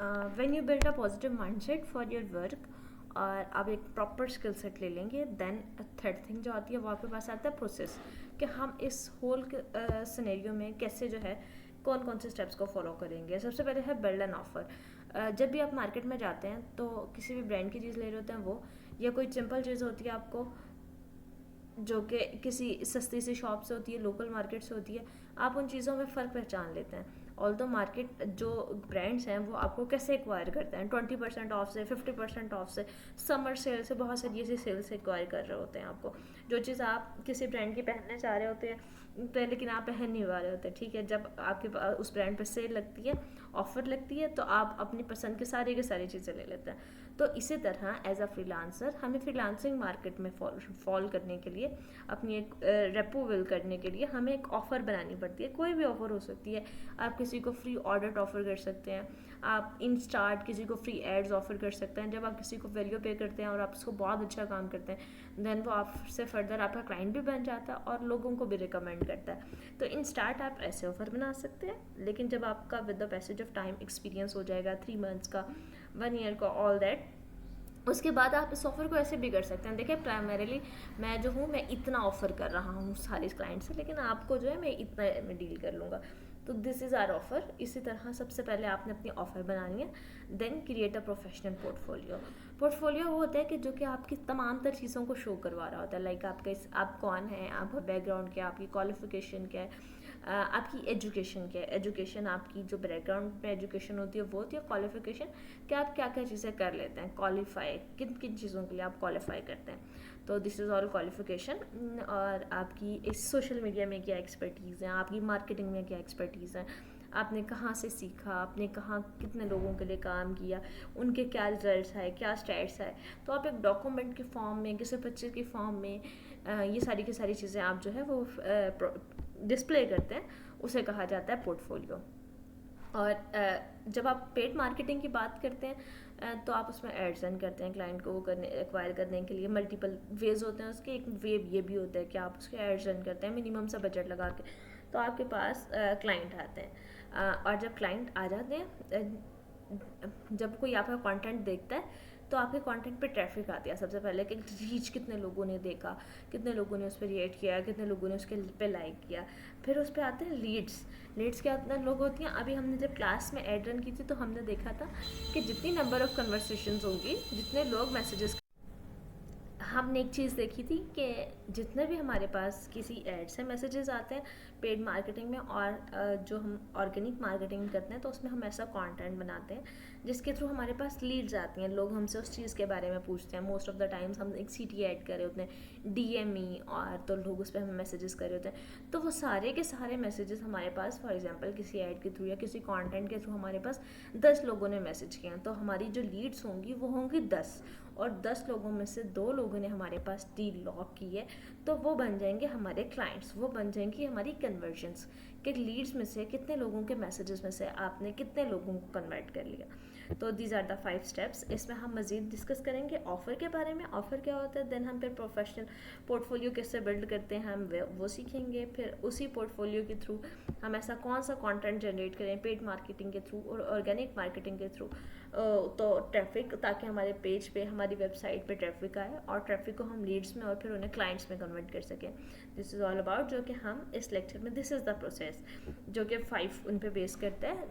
When you build a positive mindset for your work और आप एक प्रॉपर स्किल सेट ले लेंगे, देन थर्ड थिंग जो आती है वो आपके पास आता है प्रोसेस, कि हम इस होल सिनेरियो में कैसे जो है कौन कौन से स्टेप्स को फॉलो करेंगे। सबसे पहले है बिल्ड एन ऑफर। जब भी आप मार्केट में जाते हैं तो किसी भी ब्रांड की चीज़ ले रहे होते हैं वो, या कोई सिंपल चीज़ होती है आपको जो कि किसी सस्ती सी शॉप से होती है, लोकल मार्केट से होती है, आप उन चीज़ों में फ़र्क पहचान लेते हैं। ऑल दो मार्केट जो ब्रांड्स हैं वो आपको कैसे एक्वायर करते हैं, 20% ऑफ से, 50% ऑफ से, समर सेल से, बहुत सारी ऐसी सेल से एक्वायर कर रहे होते हैं आपको। जो चीज़ आप किसी ब्रांड की पहनने चाह रहे होते हैं तो लेकिन आप पहन नहीं पा रहे होते, ठीक है, जब आपके पास उस ब्रांड पर सेल लगती है, ऑफर लगती है, तो आप अपनी पसंद की सारी चीज़ें ले लेते हैं। तो इसी तरह एज अ फ्रीलांसर हमें फ्रीलांसिंग मार्केट में फॉल करने के लिए, अपनी एक रेपो बिल्ड करने के लिए हमें एक ऑफ़र बनानी पड़ती है। कोई भी ऑफ़र हो सकती है, आप किसी को फ्री ऑडिट ऑफ़र कर सकते हैं, आप इन स्टार्ट किसी को फ्री एड्स ऑफ़र कर सकते हैं। जब आप किसी को वैल्यू पे करते हैं और आप उसको बहुत अच्छा काम करते हैं, देन वो आपसे फर्दर आपका क्लाइंट भी बन जाता है और लोगों को भी रिकमेंड करता है। तो इन स्टार्ट आप ऐसे ऑफ़र बना सकते हैं, लेकिन जब आपका with the passage of time experience हो जाएगा, 3 मंथ्स का, 1 ईयर का, ऑल दैट, उसके बाद आप इस ऑफ़र को ऐसे भी कर सकते हैं। देखिए, प्राइमरीली मैं जो हूँ मैं इतना ऑफ़र कर रहा हूँ सारे क्लाइंट से, लेकिन आपको जो है मैं इतना में डील कर लूँगा। तो दिस इज़ आर ऑफ़र। इसी तरह सबसे पहले आपने अपनी ऑफ़र बनानी है, then create a professional portfolio. Portfolio वो होता है कि जो कि आपकी तमाम तर चीज़ों को शो करवा रहा होता है, लाइक आप कौन हैं, आपका बैकग्राउंड क्या है, आपकी क्वालिफिकेशन क्या है, आपकी एजुकेशन क्या है, एजुकेशन आपकी जो बैकग्राउंड में एजुकेशन होती है वो होती है, क्वालिफिकेशन कि आप क्या क्या चीज़ें कर लेते हैं, क्वालिफाई किन किन चीज़ों के लिए आप क्वालिफाई करते हैं। तो दिस इज़ ऑल क्वालिफिकेशन। और आपकी इस सोशल मीडिया में क्या एक्सपर्टीज़ है, आपकी मार्केटिंग में क्या एक्सपर्टीज़ है, आपने कहाँ से सीखा, आपने कहाँ कितने लोगों के लिए काम किया, उनके क्या रिजल्ट्स आए, क्या स्टैट्स आए। तो आप एक डॉक्यूमेंट के फॉर्म में, किसी पिक्चर के फॉर्म में ये सारी की सारी चीज़ें आप जो है वो डिस्प्ले करते हैं, उसे कहा जाता है पोर्टफोलियो। और जब आप पेड मार्केटिंग की बात करते हैं तो आप उसमें एड्स रन करते हैं क्लाइंट को वो करने एक्वायर करने के लिए। मल्टीपल वेज होते हैं उसके, एक वे ये भी होता है कि आप उसके एड्स रन करते हैं मिनिमम सा बजट लगा के, तो आपके पास क्लाइंट आते हैं। और जब क्लाइंट आ जाते हैं, जब कोई आपका कंटेंट देखता है तो आपके कंटेंट पे ट्रैफिक आती है सबसे पहले, कि रीच कितने लोगों ने देखा, कितने लोगों ने उस पर रिएक्ट किया, कितने लोगों ने उसके पे लाइक किया। फिर उस पर आते हैं लीड्स। लीड्स क्या लोग होती हैं, अभी हमने जब क्लास में एड रन की थी तो हमने देखा था कि जितनी नंबर ऑफ़ कन्वर्सेशंस होंगी, जितने लोग मैसेजेस, हमने एक चीज़ देखी थी कि जितने भी हमारे पास किसी एड से मैसेजेस आते हैं पेड मार्केटिंग में, और जो हम ऑर्गेनिक मार्केटिंग करते हैं तो उसमें हम ऐसा कंटेंट बनाते हैं जिसके थ्रू हमारे पास लीड्स आती हैं, लोग हमसे उस चीज़ के बारे में पूछते हैं। मोस्ट ऑफ द टाइम्स हम एक सीटी ऐड कर रहे होते हैं, डीएमई, और तो लोग उस पर हमें मैसेजेस कर रहे होते हैं। तो वो सारे के सारे मैसेजेस हमारे पास, फॉर एग्जांपल किसी ऐड के थ्रू या किसी कंटेंट के थ्रू हमारे पास 10 लोगों ने मैसेज किया, तो हमारी जो लीड्स होंगी वो होंगी 10, और 10 लोगों में से 2 लोगों ने हमारे पास डील लॉक की है, तो वो बन जाएंगे हमारे क्लाइंट्स, वो बन जाएंगी हमारी कन्वर्जन्स, कि लीड्स में से कितने लोगों के मैसेजेस में से आपने कितने लोगों को कन्वर्ट कर लिया। तो दीज आर द 5 स्टेप्स। इसमें हम मज़ीद डिस्कस करेंगे ऑफ़र के बारे में, ऑफ़र क्या होता है, देन हम फिर प्रोफेशनल पोर्टफोलियो कैसे बिल्ड करते हैं हम वो सीखेंगे। फिर उसी पोर्टफोलियो के थ्रू हम ऐसा कौन सा कंटेंट जनरेट करें पेड मार्केटिंग के थ्रू और ऑर्गेनिक मार्केटिंग के थ्रू, तो ट्रैफिक, ताकि हमारे पेज पे, हमारी वेबसाइट पे ट्रैफिक आए और ट्रैफिक को हम लीड्स में और फिर उन्हें क्लाइंट्स में कन्वर्ट कर सकें। दिस इज़ ऑल अबाउट, जो कि हम इस लेक्चर में, दिस इज़ द प्रोसेस, जो कि 5 उन पे बेस करता है।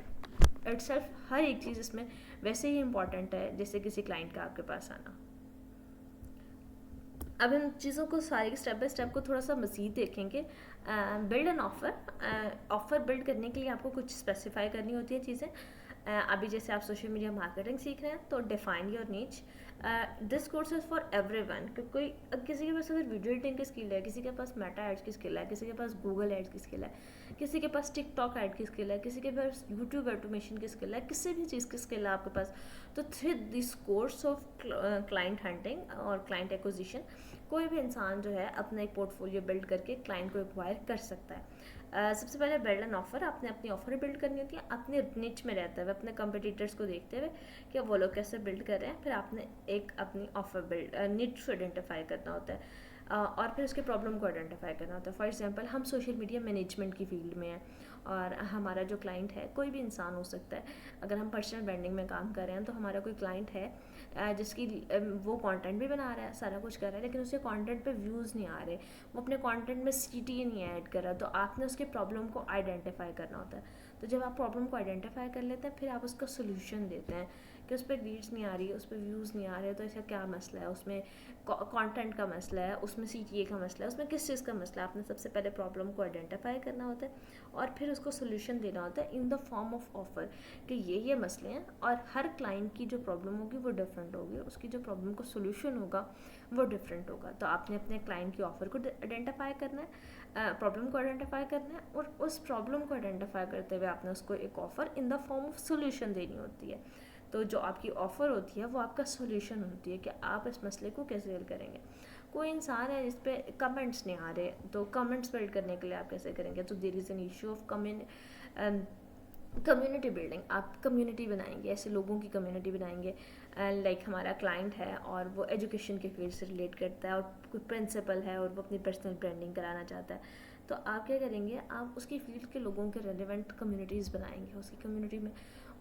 इटसेल्फ हर एक चीज़ इसमें वैसे ही इंपॉर्टेंट है जैसे किसी क्लाइंट का आपके पास आना। अब इन चीज़ों को सारे स्टेप बाय स्टेप को थोड़ा सा मज़ीद देखेंगे। Build an offer. Offer build करने के लिए आपको कुछ स्पेसिफाई करनी होती है चीज़ें। अभी जैसे आप सोशल मीडिया मार्केटिंग सीख रहे हैं तो डिफाइन योर नीच। This course is for everyone, कोई किसी के पास अगर वीडियो एडिटिंग की स्किल है, किसी के पास मेटा एड्स की स्किल है, किसी के पास गूगल एड्स की स्किल है, किसी के पास टिकटॉक एड की स्किल है, किसी के पास यूट्यूब ऑटोमेशन की स्किल है, किसी भी चीज़ की स्किल है आपके पास, तो through this course of client hunting और क्लाइंट एक्विजिशन कोई भी इंसान जो है अपना एक पोर्टफोलियो बिल्ड करके क्लाइंट को एक्वायर कर सकता है। सबसे पहले बिल्ड एन ऑफर। आपने अपनी ऑफर बिल्ड करनी होती है अपने निच में रहते हुए, अपने कंपटीटर्स को देखते हुए कि वो लोग कैसे बिल्ड कर रहे हैं। फिर आपने एक अपनी ऑफर बिल्ड निच को आइडेंटिफाई करना होता है और फिर उसके प्रॉब्लम को आइडेंटिफाई करना होता है। फॉर एग्जांपल हम सोशल मीडिया मैनेजमेंट की फील्ड में हैं और हमारा जो क्लाइंट है कोई भी इंसान हो सकता है, अगर हम पर्सनल ब्रांडिंग में काम कर रहे हैं तो हमारा कोई क्लाइंट है जिसकी वो कंटेंट भी बना रहा है, सारा कुछ कर रहा है, लेकिन उसके कंटेंट पे व्यूज़ नहीं आ रहे, वो अपने कंटेंट में सीटी नहीं ऐड कर रहा, तो आपने उसके प्रॉब्लम को आइडेंटिफाई करना होता है। तो जब आप प्रॉब्लम को आइडेंटिफाई कर लेते हैं फिर आप उसका सोल्यूशन देते हैं कि उस पर रीड्स नहीं आ रही है, उस पर व्यूज़ नहीं आ रहे, तो ऐसा क्या मसला है, उसमें कंटेंट का मसला है, उसमें सीटीए का मसला है, उसमें किस चीज़ का मसला है। आपने सबसे पहले प्रॉब्लम को आइडेंटिफाई करना होता है और फिर उसको सोल्यूशन देना होता है in the form of offer कि ये मसले हैं, और हर क्लाइंट की जो प्रॉब्लम होगी वो डिफरेंट होगी, उसकी जो प्रॉब्लम को सोल्यूशन होगा वो डिफरेंट होगा। तो आपने अपने क्लाइंट की ऑफर को आइडेंटिफाई करना है, प्रॉब्लम को आइडेंटिफाई करना है, और उस प्रॉब्लम को आइडेंटिफाई करते हुए आपने उसको एक offer in the form of solution देनी होती है। तो जो आपकी ऑफ़र होती है वो आपका सोल्यूशन होती है कि आप इस मसले को कैसे हल करेंगे। कोई इंसान है जिस पे कमेंट्स नहीं आ रहे, तो कमेंट्स बिल्ड करने के लिए आप कैसे करेंगे, तो there is an issue of community building. आप कम्युनिटी बनाएंगे, ऐसे लोगों की कम्युनिटी बनाएंगे, एंड लाइक हमारा क्लाइंट है और वो एजुकेशन के फील्ड से रिलेट करता है और कोई प्रिंसिपल है और वो अपनी पर्सनल ब्रांडिंग कराना चाहता है, तो आप क्या करेंगे, आप उसकी फील्ड के लोगों के रेलिवेंट कम्युनिटीज़ बनाएंगे, उसकी कम्युनिटी में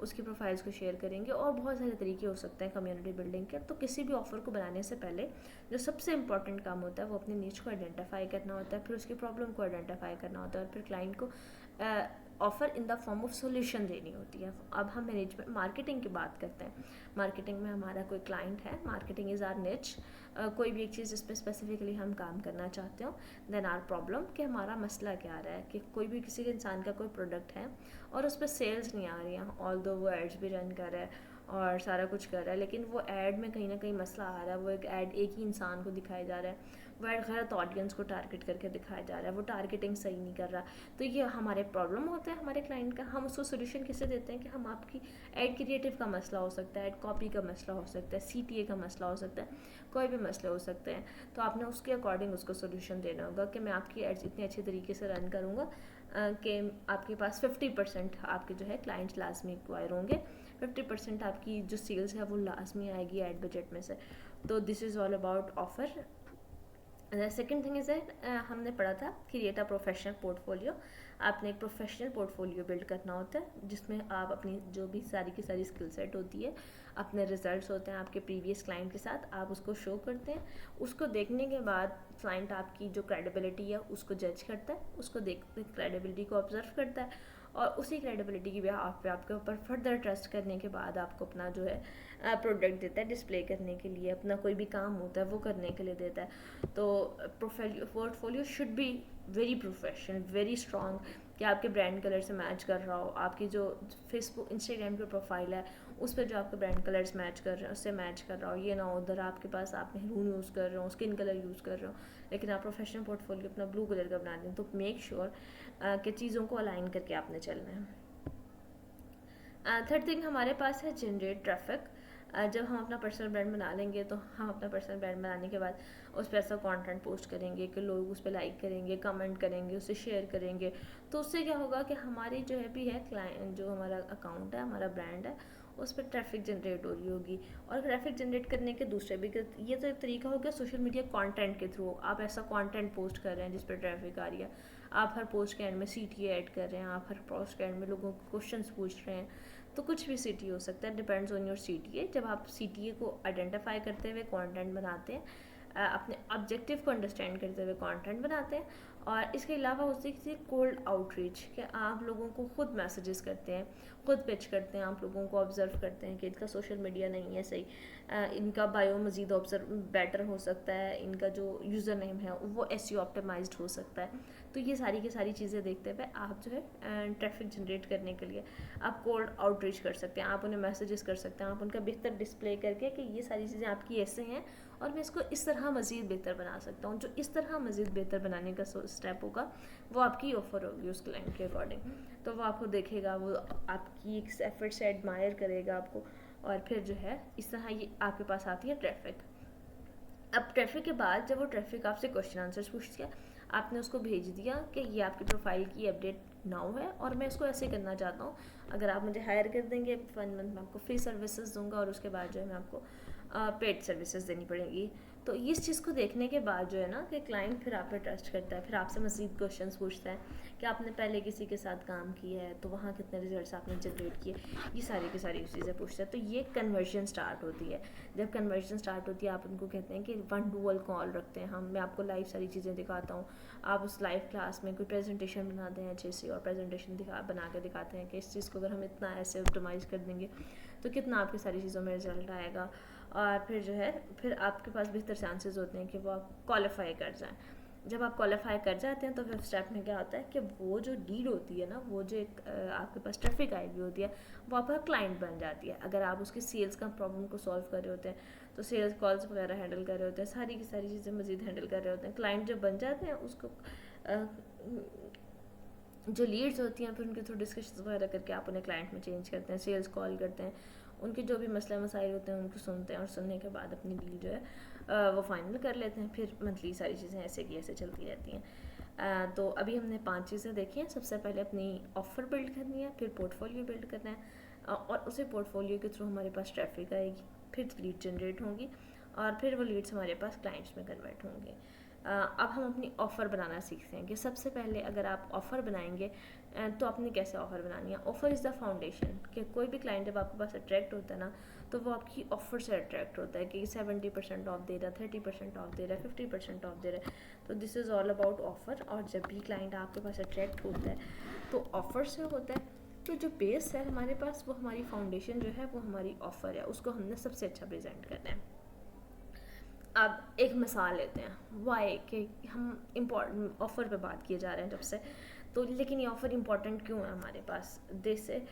उसकी प्रोफाइल्स को शेयर करेंगे, और बहुत सारे तरीके हो सकते हैं कम्युनिटी बिल्डिंग के। तो किसी भी ऑफ़र को बनाने से पहले जो सबसे इंपॉर्टेंट काम होता है वो अपनी नीच को आइडेंटिफाई करना होता है, फिर उसकी प्रॉब्लम को आइडेंटिफाई करना होता है, और फिर क्लाइंट को offer in the form of solution देनी होती है। अब हम मैनेजमेंट मार्केटिंग की बात करते हैं। मार्केटिंग में हमारा कोई क्लाइंट है, मार्केटिंग इज़ आर निच, कोई भी एक चीज़ जिस पर स्पेसिफिकली हम काम करना चाहते हो, देन आर प्रॉब्लम कि हमारा मसला क्या आ रहा है, कि कोई भी किसी इंसान का कोई प्रोडक्ट है और उस पर सेल्स नहीं आ रही हैं, ऑल दो वो एड्स भी रन कर रहा है और सारा कुछ कर रहा है, लेकिन वो ऐड में कहीं ना कहीं मसला आ रहा है, वो एक ऐड एक ही इंसान को दिखाया जा रहा है, वो ऐड गलत ऑडियंस को टारगेट करके दिखाया जा रहा है, वो टारगेटिंग सही नहीं कर रहा, तो ये हमारे प्रॉब्लम होता है हमारे क्लाइंट का। हम उसको सोल्यूशन कैसे देते हैं कि हम आपकी ऐड क्रिएटिव का मसला हो सकता है, ऐड कॉपी का मसला हो सकता है, सीटीए का मसला हो सकता है, कोई भी मसले हो सकते हैं, तो आपने उसके अकॉर्डिंग उसको सोल्यूशन देना होगा कि मैं आपकी एड्स इतने अच्छे तरीके से रन करूँगा कि आपके पास 50% आपके जो है क्लाइंट्स लाजमी एक्वायर होंगे, 50% आपकी जो सेल्स है वो लाजमी आएगी ऐड बजट में से। तो this is all about offer. Second thing is that हमने पढ़ा था क्रिएट अ प्रोफेशनल पोर्टफोलियो। आपने एक प्रोफेशनल पोर्टफोलियो बिल्ड करना होता है जिसमें आप अपनी जो भी सारी की सारी स्किल सेट होती है, अपने रिजल्ट्स होते हैं आपके प्रीवियस क्लाइंट के साथ, आप उसको शो करते हैं। उसको देखने के बाद क्लाइंट आपकी जो क्रेडिबिलिटी है उसको जज करता है, उसको देखते क्रेडिबिलिटी को ऑब्जर्व करता है, और उसी क्रेडिबिलिटी की बिहाफ पे आपके ऊपर फर्दर ट्रस्ट करने के बाद आपको अपना जो है प्रोडक्ट देता है डिस्प्ले करने के लिए, अपना कोई भी काम होता है वो करने के लिए देता है। तो portfolio should be very professional, very strong, कि आपके ब्रांड कलर से मैच कर रहा हो, आपकी जो फेसबुक इंस्टाग्राम की प्रोफाइल है उस पर जो आपके ब्रांड कलर्स मैच कर रहे हैं उससे मैच कर रहा हो, ये ना उधर आपके पास आप मेहरून यूज़ कर रहे हो, स्किन कलर यूज़ कर रहे हो, लेकिन आप प्रोफेशनल पोर्टफोलियो अपना ब्लू कलर का बना दें, तो मेक श्योर कि चीज़ों को अलाइन करके आपने चलना है। थर्ड थिंग हमारे पास है जनरेट ट्रैफिक। जब हम अपना पर्सनल ब्रांड बना लेंगे तो हम अपना पर्सनल ब्रांड बनाने के बाद उस पर ऐसा कंटेंट पोस्ट करेंगे कि लोग उस पर लाइक करेंगे, कमेंट करेंगे, उसे शेयर करेंगे, तो उससे क्या होगा कि हमारी जो है भी है क्लाइंट, जो हमारा अकाउंट है, हमारा ब्रांड है, उस पर ट्रैफिक जनरेट हो रही होगी। और ट्रैफिक जनरेट करने के दूसरे भी, ये तो एक तरीका हो गया सोशल मीडिया कंटेंट के थ्रू, आप ऐसा कंटेंट पोस्ट कर रहे हैं जिस पर ट्रैफिक आ रही है, आप हर पोस्ट के एंड में सीटी ऐड कर रहे हैं, आप हर पोस्ट के एंड में लोगों को क्वेश्चंस पूछ रहे हैं, तो कुछ भी सीटी हो सकता है, डिपेंड्स ऑन योर सीटीए। जब आप सीटीए को आइडेंटिफाई करते हुए कंटेंट बनाते हैं, अपने ऑब्जेक्टिव को अंडरस्टैंड करते हुए कंटेंट बनाते हैं, और इसके अलावा उससे किसी कोल्ड आउटरीच कि आप लोगों को खुद मैसेजेस करते हैं, खुद पिच करते हैं, आप लोगों को ऑब्जर्व करते हैं कि इनका सोशल मीडिया नहीं है सही, इनका बायो मज़ीद ऑब्जर्व बेटर हो सकता है, इनका जो यूज़र नेम है वो एसईओ ऑप्टिमाइज्ड हो सकता है। तो ये सारी की सारी चीज़ें देखते हुए आप जो है ट्रैफिक जनरेट करने के लिए आप कोल्ड आउटरीच कर सकते हैं, आप उन्हें मैसेजेस कर सकते हैं, आप उनका बेहतर डिस्प्ले करके कि ये सारी चीज़ें आपकी ऐसे हैं और मैं इसको इस तरह मज़ीद बेहतर बना सकता हूँ। जो इस तरह मज़ीद बेहतर बनाने का स्टेप होगा वो आपकी ऑफ़र होगी उस क्लाइंट के अकॉर्डिंग। तो वो आपको देखेगा, वो आपकी एक एफर्ट से एडमायर करेगा आपको, और फिर जो है इस तरह ये आपके पास आती है ट्रैफिक। अब ट्रैफिक के बाद जब वो ट्रैफिक आपसे क्वेश्चन आंसर्स पूछती है, आपने उसको भेज दिया कि ये आपकी प्रोफाइल की अपडेट नाउ है और मैं इसको ऐसे करना चाहता हूँ, अगर आप मुझे हायर कर देंगे 1 मंथ में आपको फ्री सर्विसेज दूंगा और उसके बाद जो है मैं आपको पेड सर्विसेज देनी पड़ेगी। तो इस चीज़ को देखने के बाद जो है ना कि क्लाइंट फिर आप पे ट्रस्ट करता है, फिर आपसे मज़ीद क्वेश्चंस पूछता है कि आपने पहले किसी के साथ काम किया है तो वहाँ कितने रिजल्ट्स आपने जनरेट किए, ये सारी की सारी चीज़ें पूछता है। तो ये कन्वर्जन स्टार्ट होती है। जब कन्वर्जन स्टार्ट होती है आप उनको कहते हैं कि 1-to-1 कॉल रखते हैं हम, मैं आपको लाइव सारी चीज़ें दिखाता हूँ, आप उस लाइव क्लास में कोई प्रेजेंटेशन बनाते हैं अच्छे से, और प्रेजेंटेशन बना के दिखाते हैं कि इस चीज़ को अगर हम इतना ऐसे ऑप्टिमाइज़ कर देंगे तो कितना आपकी सारी चीज़ों में रिजल्ट आएगा। और फिर जो है फिर आपके पास बेहतर चांसेस होते हैं कि वो आप क्वालिफाई कर जाएं। जब आप क्वालिफाई कर जाते हैं तो फिर स्टेप में क्या होता है कि वो जो लीड होती है ना, वो जो एक आपके पास ट्रैफिक आई हुई होती है, वो आपका क्लाइंट बन जाती है। अगर आप उसके सेल्स का प्रॉब्लम को सॉल्व कर रहे होते हैं तो सेल्स कॉल्स वगैरह हैंडल कर रहे होते हैं, सारी की सारी चीज़ें मज़ीद हैंडल कर रहे होते हैं। क्लाइंट जब बन जाते हैं उसको जो लीड्स होती हैं फिर उनके थ्रू डिस्कशन वगैरह करके आप उन्हें क्लाइंट में चेंज करते हैं, सेल्स कॉल करते हैं, उनके जो भी मसला मसाइल होते हैं उनको सुनते हैं, और सुनने के बाद अपनी डील जो है वो फाइनल कर लेते हैं। फिर मंथली सारी चीज़ें ऐसे की ऐसे चलती रहती हैं। तो अभी हमने 5 चीज़ें देखी हैं। सबसे पहले अपनी ऑफ़र बिल्ड करनी है, फिर पोर्टफोलियो बिल्ड करना है, और उसी पोर्टफोलियो के थ्रू हमारे पास ट्रैफिक आएगी, फिर लीड जनरेट होंगी, और फिर वो लीड्स हमारे पास क्लाइंट्स में कन्वर्ट होंगे। अब हम अपनी ऑफ़र बनाना सीखते हैं कि सबसे पहले अगर आप ऑफ़र बनाएंगे तो आपने कैसे ऑफ़र बनानी है। ऑफ़र इज़ द फाउंडेशन, कि कोई भी क्लाइंट जब आपके पास अट्रैक्ट होता है ना तो वो आपकी ऑफ़र से अट्रैक्ट होता है कि 70% ऑफ दे रहा है, 30% ऑफ दे रहा है, 50% ऑफ दे रहा है। तो this is all about offer. और जब भी क्लाइंट आपके पास अट्रैक्ट होता है तो ऑफ़र से होता है। तो जो बेस है हमारे पास, वो हमारी फाउंडेशन जो है वो हमारी ऑफ़र है, उसको हमने सबसे अच्छा प्रेजेंट करना है। अब एक मिसाल लेते हैं वाई कि हम इम्पोर्टेंट ऑफ़र पे बात किए जा रहे हैं जब से, तो लेकिन ये ऑफ़र इम्पोर्टेंट क्यों है हमारे पास। जैसे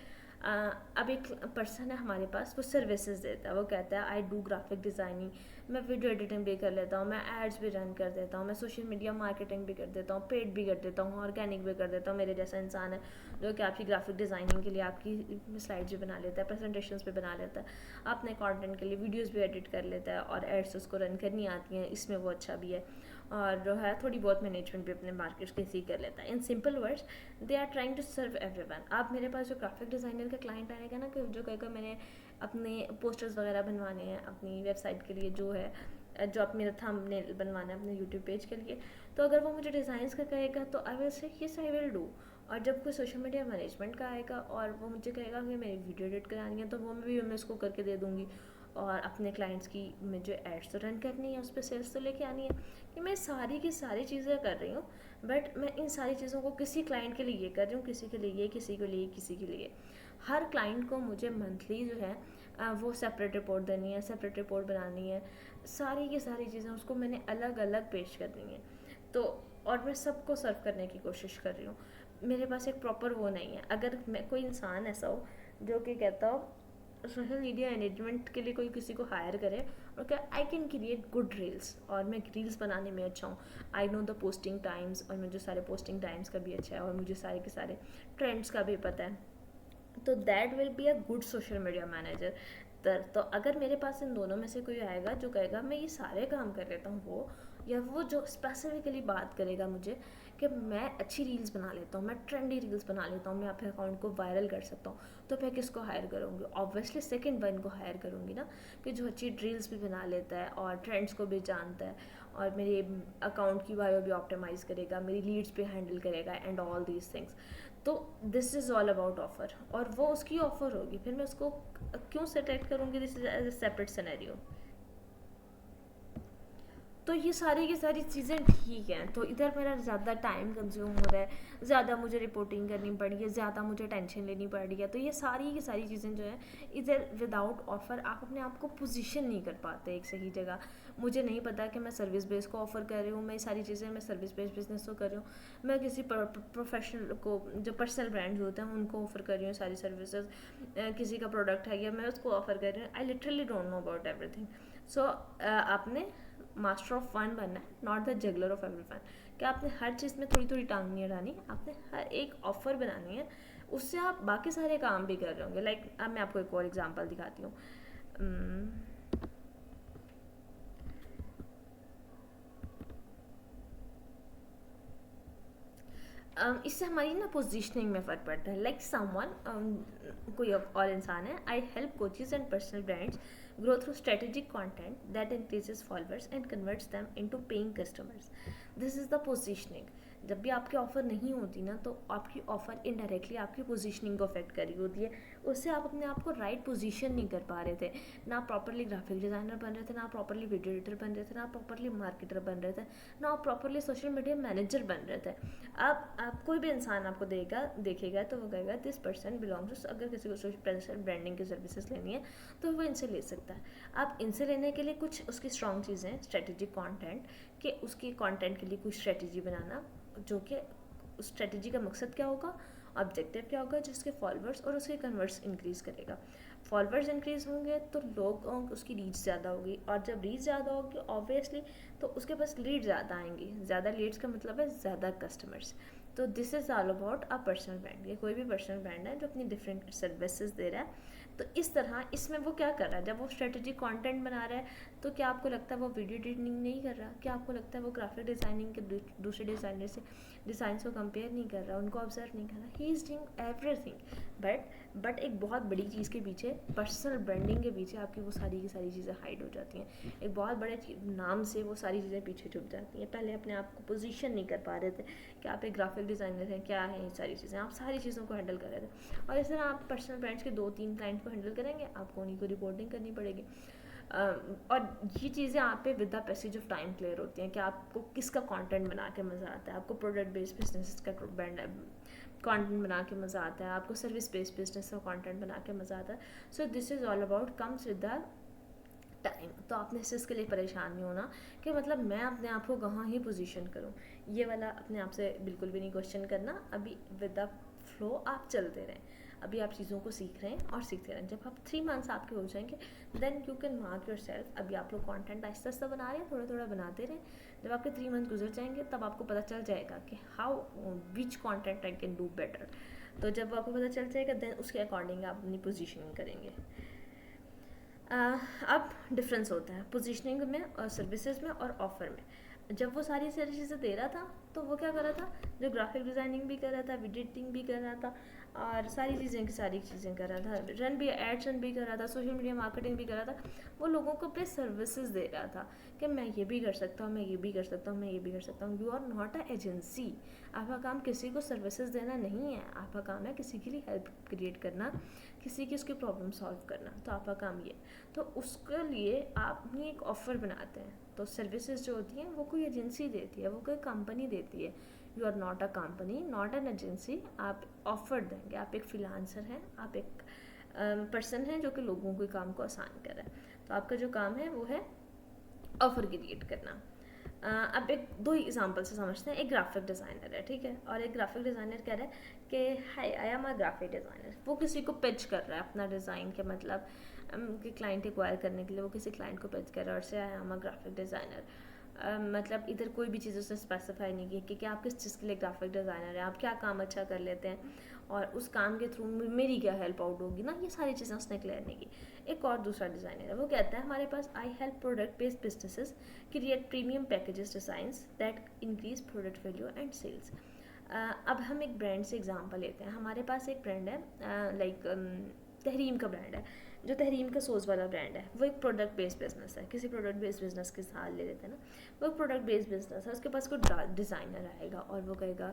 अब एक पर्सन है हमारे पास, वो सर्विसेज देता है, वो कहता है आई डू ग्राफिक डिज़ाइनिंग, मैं वीडियो एडिटिंग भी कर लेता हूँ, मैं एड्स भी रन कर देता हूँ, मैं सोशल मीडिया मार्केटिंग भी कर देता हूँ, पेड भी कर देता हूँ, ऑर्गेनिक भी कर देता हूँ। मेरे जैसा इंसान है जो कि आपकी ग्राफिक डिज़ाइनिंग के लिए आपकी स्लाइड्स भी बना लेता है, प्रेजेंटेशंस भी बना लेता है, अपने कंटेंट के लिए वीडियोस भी एडिट कर लेता है, और एड्स उसको रन करनी आती हैं, इसमें वो अच्छा भी है, और जो है थोड़ी बहुत मैनेजमेंट भी अपने मार्केट के सी कर लेता है। In simple words they are trying to serve everyone. अब मेरे पास जो ग्राफिक डिज़ाइनर का क्लाइंट आएगा ना, कि जो कहेगा मैंने अपने पोस्टर्स वगैरह बनवाने हैं अपनी वेबसाइट के लिए, जो है जो आप मेरा थंबनेल बनवाना है अपने यूट्यूब पेज के लिए, तो अगर वो मुझे डिज़ाइंस का कहेगा तो I will say yes I will do. और जब कोई सोशल मीडिया मैनेजमेंट का आएगा और वो मुझे कहेगा कि मेरी वीडियो एडिट करानी है, तो वो मैं उसको करके दे दूँगी। और अपने क्लाइंट्स की मुझे एड्स तो रन करनी है, उस पर सेल्स तो लेके आनी है, कि मैं सारी की सारी चीज़ें कर रही हूँ, बट मैं इन सारी चीज़ों को किसी क्लाइंट के लिए ये कर रही हूँ, किसी के लिए ये, किसी के लिए किसी के लिए। हर क्लाइंट को मुझे मंथली जो है वो सेपरेट रिपोर्ट देनी है, सेपरेट रिपोर्ट बनानी है, सारी की सारी चीज़ें उसको मैंने अलग अलग पेश करनी है। तो और मैं सबको सर्व करने की कोशिश कर रही हूँ। मेरे पास एक प्रॉपर वो नहीं है। अगर मैं कोई इंसान ऐसा हो जो कि कहता हो सोशल मीडिया मैनेजमेंट के लिए कोई किसी को हायर करे और क्या I can create good reels, और मैं रील्स बनाने में अच्छा हूँ, I know the posting times, और मुझे सारे पोस्टिंग टाइम्स का भी अच्छा है, और मुझे सारे के सारे ट्रेंड्स का भी पता है, तो that will be a good social media manager. तो अगर मेरे पास इन दोनों में से कोई आएगा जो कहेगा मैं ये सारे काम कर लेता हूँ, वो या वो जो स्पेसिफिकली बात करेगा मुझे कि मैं अच्छी रील्स बना लेता हूँ, मैं ट्रेंडी रील्स बना लेता हूँ, मैं अपने अकाउंट को वायरल कर सकता हूँ, तो मैं किसको हायर करूँगी। ऑब्वियसली सेकंड वन को हायर करूँगी ना, कि जो अच्छी रील्स भी बना लेता है और ट्रेंड्स को भी जानता है, और मेरे अकाउंट की बायो भी ऑप्टिमाइज़ करेगा, मेरी लीड्स भी हैंडल करेगा, एंड ऑल दीज थिंग्स। तो this is all about offer, और वो उसकी ऑफ़र होगी, फिर मैं उसको क्यों सेलेक्ट करूँगी, this is as a separate scenario. तो ये सारी की सारी चीज़ें ठीक हैं। तो इधर मेरा ज़्यादा टाइम कंज्यूम हो रहा है, ज़्यादा मुझे रिपोर्टिंग करनी पड़ रही है, ज़्यादा मुझे टेंशन लेनी पड़ रही है, तो ये सारी की सारी चीज़ें जो है इधर विदाउट ऑफ़र आप अपने आप को पोजीशन नहीं कर पाते एक सही जगह। मुझे नहीं पता कि मैं सर्विस बेस को ऑफ़र कर रही हूँ, मैं सारी चीज़ें मैं सर्विस बेस्ड बिजनेस को कर रही हूँ, मैं किसी प्रोफेशनल को जो पर्सनल ब्रांड्स होते हैं उनको ऑफ़र कर रही हूँ सारी सर्विसेज, किसी का प्रोडक्ट है या मैं उसको ऑफ़र कर रही हूँ। I literally don't know about everything. So आपने मास्टर ऑफ फन बनना है, not the juggler of every fun. कि आपने हर चीज़ में थोड़ी थोड़ी टांग नहीं अड़ानी, आपने हर एक ऑफर बनानी है, उससे आप बाकी सारे काम भी कर रहे होंगे। लाइक अब मैं आपको एक और एग्जांपल दिखाती हूँ। इससे हमारी ना पोजीशनिंग में फ़र्क पड़ता है। लाइक समवन, कोई और इंसान है, I help coaches and personal brands grow through strategic content that increases followers and converts them into paying customers. This is the positioning. जब भी आपकी ऑफ़र नहीं होती ना, तो आपकी ऑफ़र इनडायरेक्टली आपकी पोजीशनिंग को अफेक्ट कर रही होती है। उससे आप अपने आप को राइट पोजीशन नहीं कर पा रहे थे। ना प्रॉपरली ग्राफिक डिज़ाइनर बन रहे थे, ना प्रॉपरली वीडियो एडिटर बन रहे थे, ना प्रॉपरली मार्केटर बन रहे थे, ना प्रॉपरली सोशल मीडिया मैनेजर बन रहे थे। अब कोई भी इंसान आपको देखेगा तो वो कहेगा दिस पर्सन बिलोंग्स टू, अगर किसी को सोशल ब्रांडिंग की सर्विसेज लेनी है तो वो इनसे ले सकता है। अब इनसे लेने के लिए कुछ उसकी स्ट्रॉन्ग चीज़ें हैं, स्ट्रेटेजिक कंटेंट, कि उसकी कंटेंट के लिए कुछ स्ट्रेटेजी बनाना, जो कि उस स्ट्रेटेजी का मकसद क्या होगा, ऑब्जेक्टिव क्या होगा, जिसके फॉलोअर्स और उसके कन्वर्ट्स इंक्रीज़ करेगा। फॉलोअर्स इंक्रीज़ होंगे तो लोगों उसकी रीच ज़्यादा होगी, और जब रीच ज़्यादा होगी ऑब्वियसली तो उसके पास लीड ज़्यादा आएंगी। ज़्यादा लीड्स का मतलब है ज़्यादा कस्टमर्स। तो this is all about a personal brand. ये कोई भी पर्सनल ब्रांड है जो अपनी डिफरेंट सर्विसेज दे रहा है। तो इस तरह इसमें वो क्या कर रहा है, जब वो स्ट्रेटेजिक कंटेंट बना रहा है तो क्या आपको लगता है वो वीडियो एडिटिंग नहीं कर रहा? क्या आपको लगता है वो ग्राफिक डिज़ाइनिंग के दूसरे डिज़ाइनर से डिज़ाइंस को कंपेयर नहीं कर रहा, उनको ऑब्जर्व नहीं कर रहा? He is doing everything. But एक बहुत बड़ी चीज़ के पीछे, पर्सनल ब्रांडिंग के पीछे आपकी वो सारी की सारी चीज़ें हाइड हो जाती हैं। एक बहुत बड़े नाम से वो सारी चीज़ें पीछे छुप जाती हैं। पहले अपने आप को पोजीशन नहीं कर पा रहे थे कि आप एक ग्राफिक डिज़ाइनर हैं, क्या है ये सारी चीज़ें, आप सारी चीज़ों को हैंडल कर रहे थे। और इस तरह आप पर्सनल ब्रांड्स के 2-3 क्लाइंट को हैंडल करेंगे, आपको उन्हीं को रिपोर्टिंग करनी पड़ेगी। और ये चीज़ें आप पे with the passage of time clear होती हैं कि आपको किसका कंटेंट बना के मज़ा आता है। आपको प्रोडक्ट बेस्ड बिजनेस का ब्रांड कंटेंट बना के मज़ा आता है, आपको सर्विस बेस्ड बिजनेस का कंटेंट बना के मज़ा आता है। So this is all about comes with the time. तो आपने इसके लिए परेशान नहीं होना कि मतलब मैं अपने आप को कहाँ ही पोजीशन करूँ, ये वाला अपने आप से बिल्कुल भी नहीं क्वेश्चन करना। अभी विद द फ्लो आप चलते रहें। अभी आप चीज़ों को सीख रहे हैं और सीखते रहें। जब आप 3 मंथ्स आपके हो जाएंगे then you can mark yourself. अभी आप लोग कंटेंट आहिस्ता आहिस्ता बना रहे हैं, थोड़ा थोड़ा बनाते रहें। जब आपके 3 मंथ गुजर जाएंगे तब आपको पता चल जाएगा कि how which content I can do better. तो जब आपको पता चल जाएगा देन उसके अकॉर्डिंग आप अपनी पोजीशनिंग करेंगे। अब डिफरेंस होता है पोजीशनिंग में और सर्विसेज में और ऑफ़र में। जब वो सारी सारी चीज़ें दे रहा था तो वो क्या कर रहा था, जो ग्राफिक डिज़ाइनिंग भी कर रहा था, वीडियो एडिटिंग भी कर रहा था, और सारी चीज़ें कर रहा था, एड्स रन भी कर रहा था, सोशल मीडिया मार्केटिंग भी कर रहा था। वो लोगों को अपने सर्विसेज दे रहा था कि मैं ये भी कर सकता हूँ, मैं ये भी कर सकता हूँ, मैं ये भी कर सकता हूँ। You are not a agency. आपका काम किसी को सर्विसेज देना नहीं है, आपका काम है किसी के लिए हेल्प क्रिएट करना, किसी की उसकी प्रॉब्लम सॉल्व करना। तो आपका काम ये, तो उसके लिए आप अपनी एक ऑफ़र बनाते हैं। तो सर्विसेज जो होती हैं वो कोई एजेंसी देती है, वो कोई कंपनी देती है। You are not a company, not an agency. आप ऑफ़र देंगे, आप एक फ्रीलांसर हैं, आप एक पर्सन हैं जो कि लोगों के काम को आसान कर रहा है। तो आपका जो काम है वो है ऑफ़र क्रिएट करना। अब एक 2 एग्जांपल से समझते हैं। एक ग्राफिक डिज़ाइनर है, ठीक है, और एक ग्राफिक डिज़ाइनर कह रहा है कि hi I am a graphic designer. वो किसी को पिच कर रहा है अपना डिज़ाइन के, मतलब कि क्लाइंट एक्वायर करने के लिए वो किसी क्लाइंट को पिच कर रहा है और से आई एम अ ग्राफिक डिज़ाइनर। मतलब इधर कोई भी चीज़ उसने स्पेसिफाई नहीं की कि आप किस चीज़ के लिए ग्राफिक डिज़ाइनर हैं, आप क्या काम अच्छा कर लेते हैं और उस काम के थ्रू मेरी क्या हेल्प आउट होगी ना, ये सारी चीज़ें उसने क्लियर नहीं की। एक और दूसरा डिज़ाइनर है, वो कहता है हमारे पास I help product based businesses create premium packages designs that increase product value and sales. अब हम एक ब्रांड से एग्जांपल लेते हैं। हमारे पास एक ब्रांड है लाइक तहरीम का ब्रांड है। जो तहरीम का सोज़ वाला ब्रांड है वो एक प्रोडक्ट बेस्ड बिजनेस है। किसी प्रोडक्ट बेस्ड बिजनेस के साथ ले लेते हैं ना, वो एक प्रोडक्ट बेस्ड बिजनेस है। उसके पास कोई डिज़ाइनर आएगा और वो कहेगा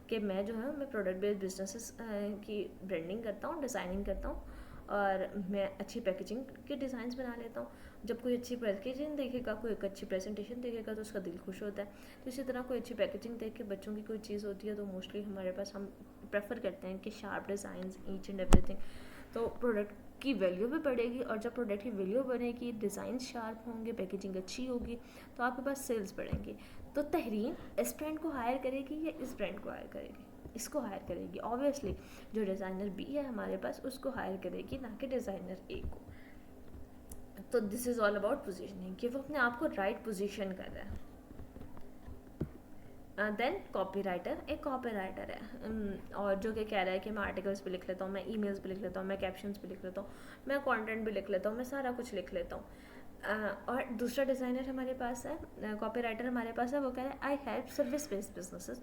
कि मैं जो है मैं प्रोडक्ट बेस्ड बिजनेस की ब्रांडिंग करता हूँ, डिज़ाइनिंग करता हूँ और मैं अच्छी पैकेजिंग के डिज़ाइंस बना लेता हूँ। जब कोई अच्छी पैकेजिंग देखेगा, कोई एक अच्छी प्रेजेंटेशन देखेगा तो उसका दिल खुश होता है। तो इसी तरह कोई अच्छी पैकेजिंग देख के बच्चों की कोई चीज़ होती है तो मोस्टली हमारे पास हम प्रेफर करते हैं कि sharp designs each and everything. तो प्रोडक्ट की वैल्यू भी बढ़ेगी और जब प्रोडक्ट की वैल्यू बढ़ेगी, डिज़ाइन शार्प होंगे, पैकेजिंग अच्छी होगी तो आपके पास सेल्स बढ़ेंगी। तो तहरीम इस ब्रांड को हायर करेगी या इस ब्रांड को हायर करेगी? इसको हायर करेगी ऑब्वियसली। जो डिज़ाइनर बी है हमारे पास उसको हायर करेगी, ना कि डिज़ाइनर ए को। तो this is all about positioning, कि वो अपने आप को राइट पोजीशन कर रहा है। देन कॉपीराइटर, एक कॉपीराइटर है और जो कि कह रहा है कि मैं आर्टिकल्स भी लिख लेता हूँ, मैं ईमेल्स भी लिख लेता हूँ, मैं कैप्शंस भी लिख लेता हूँ, मैं कंटेंट भी लिख लेता हूँ, मैं सारा कुछ लिख लेता हूँ। और दूसरा डिज़ाइनर हमारे पास है, कॉपीराइटर हमारे पास है, वो कह रहा है I help service based businesses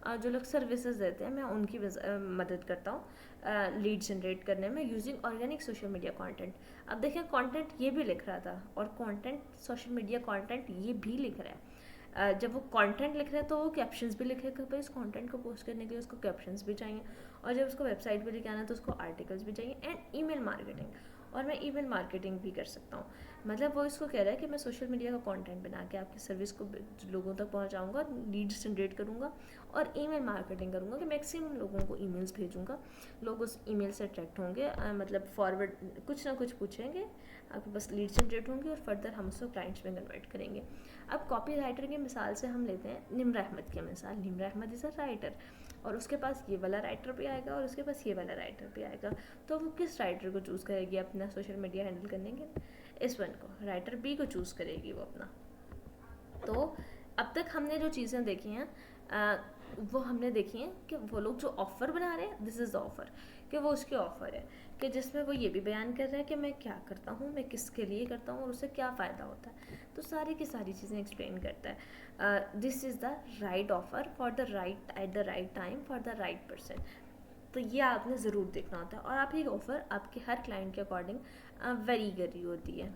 जो लोग सर्विसेज देते हैं मैं उनकी मदद करता हूँ लीड जनरेट करने में using organic social media content. अब देखिए कंटेंट ये भी लिख रहा था और कंटेंट सोशल मीडिया कंटेंट ये भी लिख रहा है। जब वो कंटेंट लिख रहा है तो वो कैप्शंस भी लिखेगा, भाई इस कंटेंट को पोस्ट करने के लिए उसको कैप्शंस भी चाहिए, और जब उसको वेबसाइट पे लेके आना है तो उसको आर्टिकल्स भी चाहिए एंड ईमेल मार्केटिंग, और मैं ईमेल मार्केटिंग भी कर सकता हूँ। मतलब वो इसको कह रहा है कि मैं सोशल मीडिया का कंटेंट बना के आपकी सर्विस को लोगों तक पहुँचाऊँगा, लीड्स जनरेट करूँगा और ईमेल मार्केटिंग करूँगा कि मैक्सिमम लोगों को ईमेल्स भेजूँगा, लोग उस ईमेल से अट्रैक्ट होंगे, मतलब फॉरवर्ड कुछ ना कुछ पूछेंगे, आपके पास लीड जनरेट होंगे और फर्दर हम उसको क्लाइंट्स में कन्वर्ट करेंगे। अब कॉपी राइटर की मिसाल से हम लेते हैं निम्र अहमद की मिसाल। निम्र अहमद इज़ अ राइटर और उसके पास ये वाला राइटर भी आएगा और उसके पास ये वाला राइटर भी आएगा, तो वो किस राइटर को चूज़ करेगी अपना सोशल मीडिया हैंडल करने के? इस वन को, राइटर बी को चूज़ करेगी वो अपना। तो अब तक हमने जो चीज़ें देखी हैं वो हमने देखी हैं कि वो लोग जो ऑफ़र बना रहे हैं, दिस इज़ द ऑफ़र, कि वो उसकी ऑफ़र है कि जिसमें वो ये भी बयान कर रहा है कि मैं क्या करता हूँ, मैं किसके लिए करता हूँ और उससे क्या फ़ायदा होता है, तो सारी की सारी चीज़ें एक्सप्लेन करता है। This is the right offer for the right at the right time for the right person. तो ये आपने ज़रूर देखना होता है और आपकी ऑफ़र आपके हर क्लाइंट के अकॉर्डिंग वेरी कर रही होती है।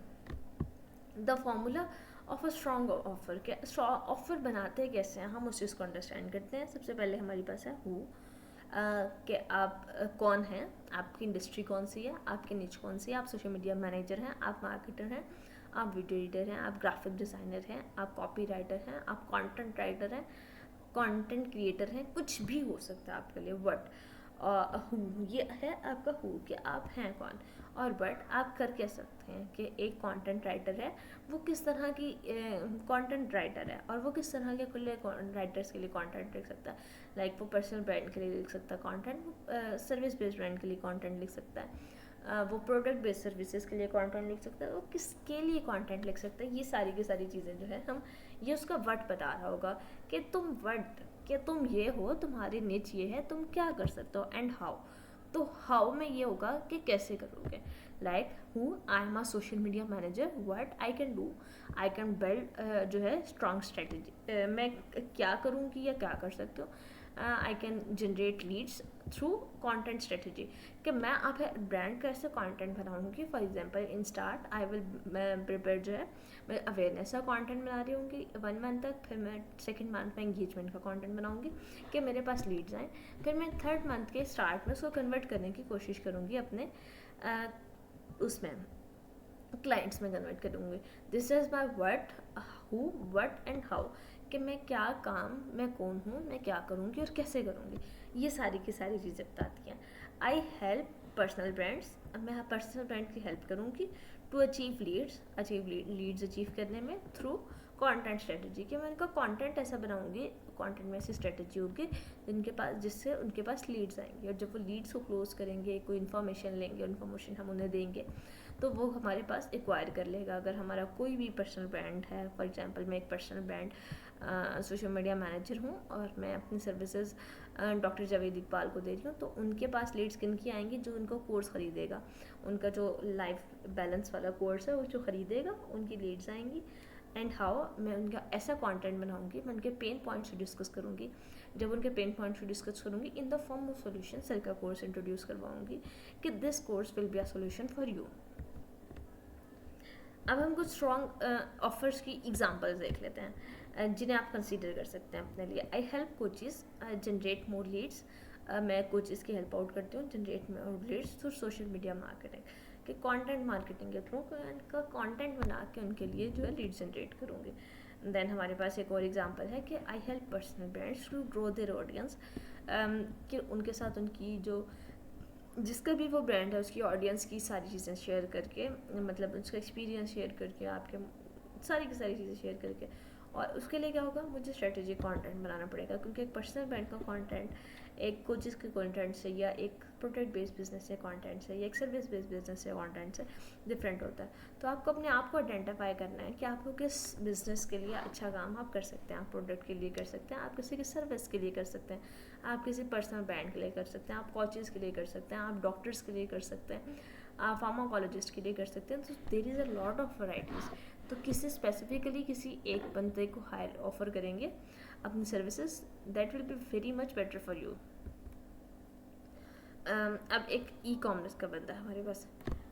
The formula of a strong offer, क्या ऑफर बनाते हैं कैसे हैं, हम उस चीज़ को अंडरस्टैंड करते हैं। सबसे पहले हमारे पास है हु, कि आप कौन हैं, आपकी इंडस्ट्री कौन सी है, आपकी निच कौन सी है, आप सोशल मीडिया मैनेजर हैं, आप मार्केटर हैं, आप वीडियो एडिटर हैं, आप ग्राफिक डिज़ाइनर हैं, आप कॉपी राइटर हैं, आप कंटेंट राइटर हैं, कंटेंट क्रिएटर हैं, कुछ भी हो सकता है आपके लिए। व्हाट हु, ये है आपका हु कि आप हैं कौन, और बट आप कर क्या सकते हैं कि एक कंटेंट राइटर है वो किस तरह की कंटेंट राइटर है और वो किस तरह के लिए राइटर्स के लिए कंटेंट लिख सकता है। लाइक वो पर्सनल ब्रांड के लिए लिख सकता है कंटेंट, वो सर्विस बेस्ड ब्रांड के लिए कंटेंट लिख सकता है, वो प्रोडक्ट बेस्ड सर्विसेज के लिए कंटेंट लिख सकता है, वो किसके लिए कंटेंट लिख सकता है। ये सारी की सारी चीज़ें जो है हम, ये उसका वट बता रहा होगा कि तुम वट, कि तुम ये हो, तुम्हारी निच ये है, तुम क्या कर सकते हो, एंड हाउ। तो हाउ में ये होगा कि कैसे करोगे। Like who, I am a social media manager, what I can do, I can build जो है स्ट्रॉन्ग स्ट्रेटजी, मैं क्या करूँगी या क्या कर सकती हूँ। I can generate Leeds through content strategy, कि मैं आप ब्रांड का ऐसे कंटेंट बनाऊँगी। For example in start I will prepare जो है, मैं अवेयरनेस का कंटेंट बना रही होंगी 1 मंथ तक, फिर मैं सेकंड मंथ में एंगेजमेंट का कंटेंट बनाऊंगी कि मेरे पास लीड्स आएँ, फिर मैं थर्ड मंथ के स्टार्ट में उसको कन्वर्ट करने की कोशिश करूँगी अपने उसमें क्लाइंट्स में कन्वर्ट करूँगी। This is my what, who, what and how, कि मैं क्या काम, मैं कौन हूँ, मैं क्या करूँगी और कैसे करूँगी, ये सारी की सारी चीज़ें बताती हैं। आई हेल्प पर्सनल ब्रांड्स, मैं पर्सनल ब्रांड की हेल्प करूँगी to achieve leads, leads achieve करने में थ्रू कंटेंट स्ट्रेटजी, कि मैं उनका कंटेंट ऐसा बनाऊँगी, कंटेंट में ऐसी स्ट्रेटजी होगी जिनके पास, जिससे उनके पास लीड्स आएंगे और जब वो लीड्स को क्लोज करेंगे, कोई इन्फॉर्मेशन लेंगे, इन्फॉर्मेशन हम उन्हें देंगे तो वो हमारे पास एक्वायर कर लेगा। अगर हमारा कोई भी पर्सनल ब्रांड है, फॉर एग्जांपल मैं एक personal brand social media manager हूँ और मैं अपनी सर्विसेज डॉक्टर जावेद इकबाल को दे रही हूँ, तो उनके पास लीड्स किन की आएंगी, जो उनको कोर्स ख़रीदेगा, उनका जो लाइफ बैलेंस वाला कोर्स है वो जो ख़रीदेगा, उनकी लीड्स आएंगी। एंड हाउ, मैं उनका ऐसा कंटेंट बनाऊंगी, मैं उनके पेन पॉइंट्स डिस्कस करूंगी, जब उनके पेन पॉइंट्स डिस्कस करूंगी in the form of solution, sir का कोर्स इंट्रोड्यूस करवाऊंगी कि this course will be a solution for you. अब हम कुछ स्ट्रॉन्ग ऑफर्स की एग्जांपल्स देख लेते हैं जिन्हें आप कंसीडर कर सकते हैं अपने लिए। I help coaches generate more Leeds, मैं कोचेस की हेल्प आउट करती हूँ generate more Leeds through social media marketing, कि कंटेंट मार्केटिंग के थ्रू उनका कंटेंट बना के उनके लिए जो है लीड जनरेट करूँगी। देन हमारे पास एक और एग्जांपल है कि I help personal brands to grow their audience, कि उनके साथ उनकी जो जिसका भी वो ब्रांड है उसकी ऑडियंस की सारी चीज़ें शेयर करके, मतलब उसका एक्सपीरियंस शेयर करके, आपके सारी की सारी चीज़ें शेयर करके, और उसके लिए क्या होगा, मुझे स्ट्रेटेजिक कंटेंट बनाना पड़ेगा, क्योंकि एक पर्सनल ब्रांड का कंटेंट एक कोचेस के कंटेंट से या एक प्रोडक्ट बेस्ड बिजनेस से कंटेंट से या एक सर्विस बेस्ड बिजनेस से कंटेंट से डिफरेंट होता है। तो आपको अपने आप को आइडेंटिफाई करना है कि आपको किस बिजनेस के लिए अच्छा काम आप कर सकते हैं, आप प्रोडक्ट के लिए कर सकते हैं, आप किसी की सर्विस के लिए कर सकते हैं, आप किसी पर्सनल ब्रांड के लिए कर सकते हैं, आप कोचेस के लिए कर सकते हैं, आप डॉक्टर्स के लिए कर सकते हैं, आप फार्माकोलॉजिस्ट के लिए कर सकते हैं। तो there is a lot of varieties. तो किसी स्पेसिफिकली किसी एक बंदे को हायर ऑफर करेंगे अपनी services, that will be very much better for you. अब एक ई कॉमर्स का बंदा है हमारे पास,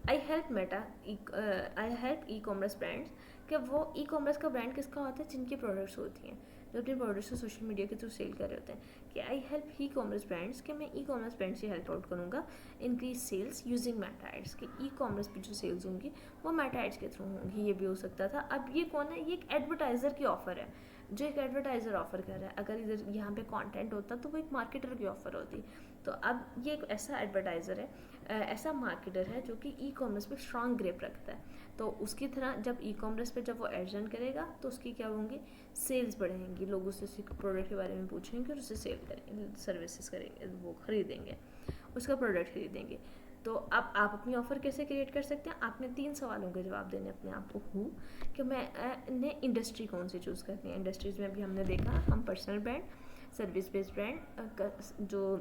I help e commerce brands, कि वो ई कॉमर्स का ब्रांड किसका होता है, जिनकी प्रोडक्ट्स होती हैं, जो अपने प्रोडक्ट्स को सोशल मीडिया के थ्रू सेल कर रहे होते हैं, कि I help e commerce brands, कि मैं ई कॉमर्स ब्रांड्स से हेल्प आउट करूँगा increase sales using Meta ads, कि ई कॉमर्स की जो सेल्स होंगी वो मेटा एड्स के थ्रू होंगी। ये भी हो सकता था। अब ये कौन है, ये एक एडवर्टाइज़र की ऑफ़र है, जो एक एडवर्टाइज़र ऑफ़र कर रहा है। अगर इधर यहाँ पे कंटेंट होता तो वो एक मार्केटर की ऑफ़र होती। तो अब ये एक ऐसा एडवर्टाइज़र है, ऐसा मार्केटर है जो कि ई कॉमर्स पे स्ट्रॉन्ग ग्रिप रखता है। तो उसकी तरह जब ई कॉमर्स पे जब वो एड रन करेगा तो उसकी क्या होंगी, सेल्स बढ़ेंगी, लोग उससे उसी प्रोडक्ट के बारे में पूछेंगे और उससे सेल करेंगे, सर्विसेज करेंगे, वो खरीदेंगे, उसका प्रोडक्ट खरीदेंगे। तो अब आप अपनी ऑफ़र कैसे क्रिएट कर सकते हैं, आपने 3 सवालों के जवाब देने अपने आप को हूँ, कि मैं इंडस्ट्री कौन सी चूज़ करनी है। इंडस्ट्रीज़ में अभी हमने देखा, हम personal brand, service based brand, जो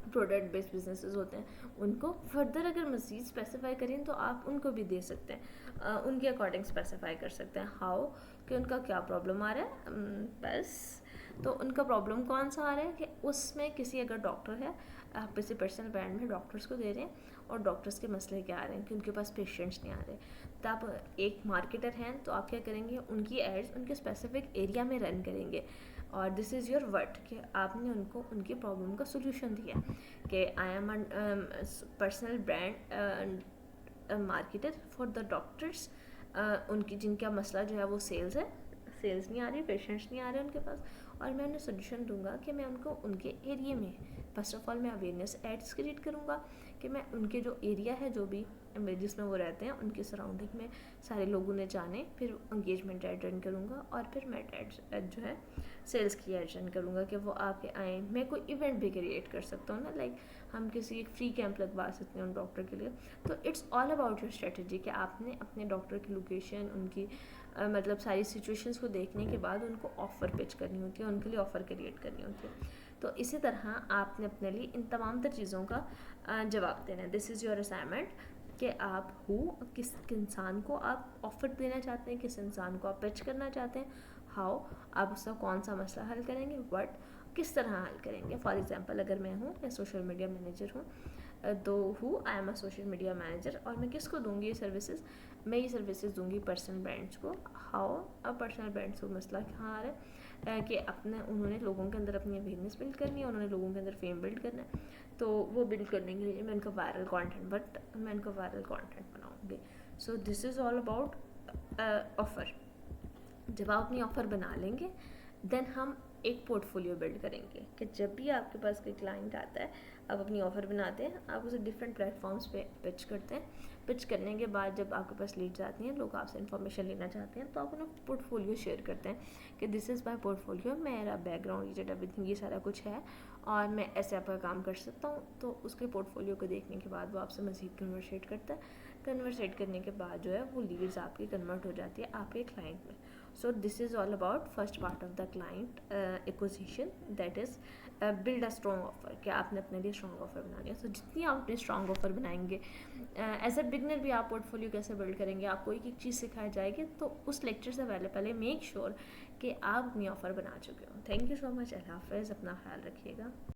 प्रोडक्ट बेस्ड बिजनेसेस होते हैं, उनको फर्दर अगर मज़ीद स्पेसिफाई करें तो आप उनको भी दे सकते हैं, उनके अकॉर्डिंग स्पेसिफाई कर सकते हैं हाउ, कि उनका क्या प्रॉब्लम आ रहा है। बस तो उनका प्रॉब्लम कौन सा आ रहा है, कि उसमें किसी अगर डॉक्टर है, आप किसी पर्सनल ब्रांड में डॉक्टर्स को दे रहे हैं और डॉक्टर्स के मसले क्या आ रहे हैं, कि उनके पास पेशेंट्स नहीं आ रहे, तो आप एक मार्केटर हैं तो आप क्या करेंगे, उनकी एड्स उनके स्पेसिफिक एरिया में रन करेंगे, और दिस इज़ योर वर्ड, कि आपने उनको उनकी प्रॉब्लम का सोल्यूशन दिया, कि I am personal brand marketer for the doctors, उनकी जिनका मसला जो है वो सेल्स है, सेल्स नहीं आ रही, पेशेंट्स नहीं आ रहे उनके पास, और मैं उन्हें सोल्यूशन दूंगा कि मैं उनको उनके एरिया में, फर्स्ट ऑफ ऑल मैं अवेयरनेस एड्स क्रिएट करूँगा, कि मैं उनके जो एरिया है, जो भी जिसमें वो रहते हैं, उनके सराउंडिंग में सारे लोग उन्हें जाने, फिर एंगेजमेंट एड रन करूँगा, और फिर मैं एड जो है सेल्स की एड रन करूँगा, कि वो आके आएँ। मैं कोई इवेंट भी क्रिएट कर सकता हूँ ना, लाइक हम किसी एक फ्री कैंप लगवा सकते हैं उन डॉक्टर के लिए। तो it's all about your strategy, कि आपने अपने डॉक्टर की लोकेशन, उनकी मतलब सारी सिचुएशंस को देखने के बाद उनको ऑफ़र पिच करनी होती है, उनके लिए ऑफ़र क्रिएट करनी होती है। तो इसी तरह आपने अपने लिए इन तमाम तर चीज़ों का जवाब देना है। दिस इज़ योर असाइनमेंट, कि आप किस इंसान को आप ऑफ़र देना चाहते हैं, किस इंसान को आप पिच करना चाहते हैं, हाउ, आप उसका कौन सा मसला हल करेंगे, व्हाट, किस तरह हल करेंगे। फॉर एग्जांपल अगर मैं सोशल मीडिया मैनेजर हूँ, आई am a social media manager, और मैं किसको दूंगी ये सर्विसेज, मैं ये सर्विसेज दूंगी पर्सनल ब्रांड्स को। हाउ, अब पर्सनल ब्रांड्स को मसला कहाँ आ रहा है, कि उन्होंने लोगों के अंदर अपनी अवेयरनेस बिल्ड करनी है, उन्होंने लोगों के अंदर फेम बिल्ड करना है, तो वो बिल्ड करने के लिए मैं उनका वायरल कंटेंट बनाऊँगी। So this is all about offer. जब आप अपनी ऑफ़र बना लेंगे, देन हम एक पोर्टफोलियो बिल्ड करेंगे, कि जब भी आपके पास कोई क्लाइंट आता है, आप अपनी ऑफ़र बनाते हैं, आप उसे डिफरेंट प्लेटफॉर्म्स पे पिच करते हैं। पिच करने के बाद जब आपके पास लीड्स आती हैं, लोग आपसे इन्फॉर्मेशन लेना चाहते हैं, तो आप उन्हें पोर्टफोलियो शेयर करते हैं, कि दिस इज़ माई पोर्टफोलियो, मेरा बैकग्राउंड एवरीथिंग ये सारा कुछ है, और मैं ऐसे आपका काम कर सकता हूँ। तो उसके पोर्टफोलियो को देखने के बाद वो आपसे मज़ीद कन्वर्सेट करता है। कन्वर्सेट करने के बाद जो है वो लीड्स आपकी कन्वर्ट हो जाती है आपके क्लाइंट में। So this is all about first part of the client acquisition, that is build a strong offer, कि आपने अपने लिए strong offer बनानी है। So जितनी आप अपनी strong offer बनाएंगे, एज ए बिगनर भी आप पोर्टफोलियो कैसे बिल्ड करेंगे, आपको एक एक चीज़ सिखाई जाएगी, तो उस लेक्चर से पहले मेक श्योर कि आप अपनी ऑफ़र बना चुके हो। थैंक यू सो मच, अल्लाह हाफ़िज़, अपना ख्याल रखिएगा।